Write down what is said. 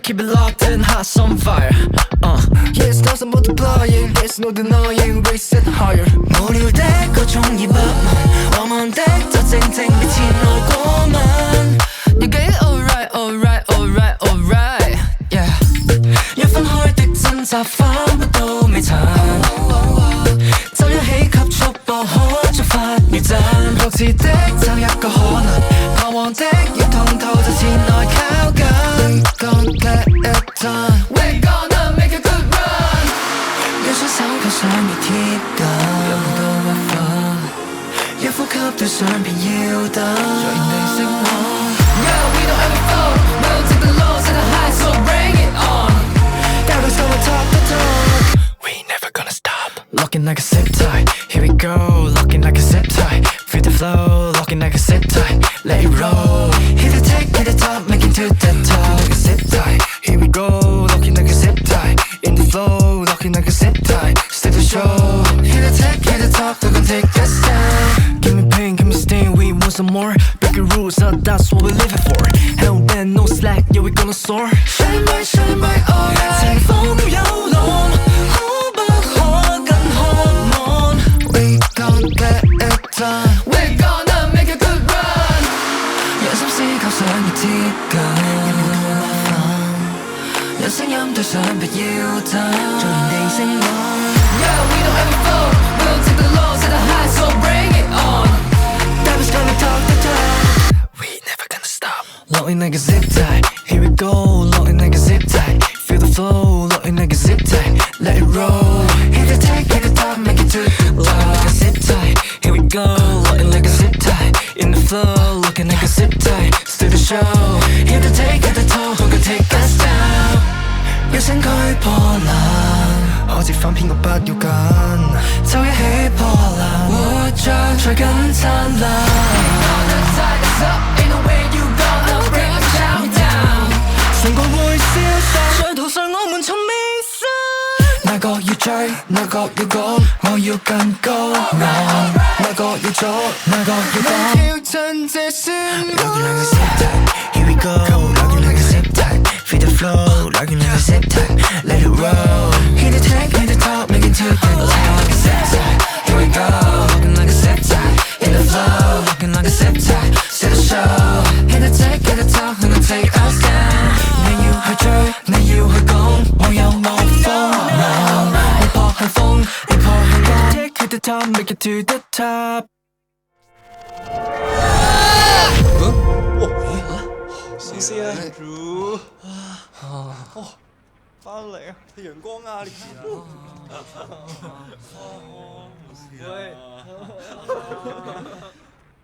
keep it locked in, hearts on fire. Yeah, it starts multiplying. There's no denying, raise it higher. 무리울 때 고통이 밤만 험한 때더 쨍쨍 빛이 놀고만. You get it alright, alright, alright, alright. Yeah. 一分開的掙扎翻不到微塵，就一起給束縛可觸發餘震。各自的找一個可能，彷徨的要通透就前來靠近。We gon' get it done. We're gonna make a good run. 讓雙手扣上越貼近，讓到不分，一呼吸對上便要等，在原地升溫。Yeah, we don't ever fall. We'll take the lows and the highs, so bring it on. That was gonna top the top. We never gonna stop. Locking like a zip tie. Here we go. Locking like a zip tie. Feel the flow. Locking like a zip tie. Let it roll. Hit the take, hit the top, make it to the top. Like a zip tie. Here we go. Locking like a zip tie. In the flow. Locking like a zip tie. Stay the show. Hit the take, hit the top. They're gonna take us down. Give me pain, give me stain. We want some more. Breaking rules, that's what we're living for. Hell bend, no slack. Yeah, we gonna soar. Shine bright, alright. 乘風飄浪，可不可更渴望 We gon' get it done. We're gonna make a good run. 讓心思靠上越貼近，一秒都不分，讓聲音對上別要等，在原地升溫。Yeah, we don't ever fall. We'll take the lows and the highs, so bring it on. That was gonna top the top. We never gonna stop. Locking like a zip tie. Here we go. Locking like a zip tie. Feel the flow. Locking like a zip tie. Let it roll. Hit the take, hit the top, make it to the Locking top. like a zip tie. Here we go. Locking like a zip tie. In the flow. Looking like a zip tie. Still the show. Hit the take, hit the toe. Who can take us down? 一聲驅破冷，可接翻偏個不要緊，就一起破爛，活着才更燦爛。成個會消失，在途上我們從未失。哪個要追，哪個要趕，我要更高昂。哪個要做，哪個要講，要趁這旋律。Locking like a zip tie. Here we go. Locking like a zip tie. Feel the flow. Locking like a zip tie. Let it roll. Hit the take, hit the top, make it to the top. Like a zip tie. Here we go. Locking like a zip tie. In the flow. Locking like a zip tie. Set the show. Hit the take, hit the top, who can take us down？你要去追，你要去講，我有我風浪。你撲向風，你撲向光。Take hit the top, make it to the top。試試啊，主翻嚟啊！太陽光啊！呢次啊！喂。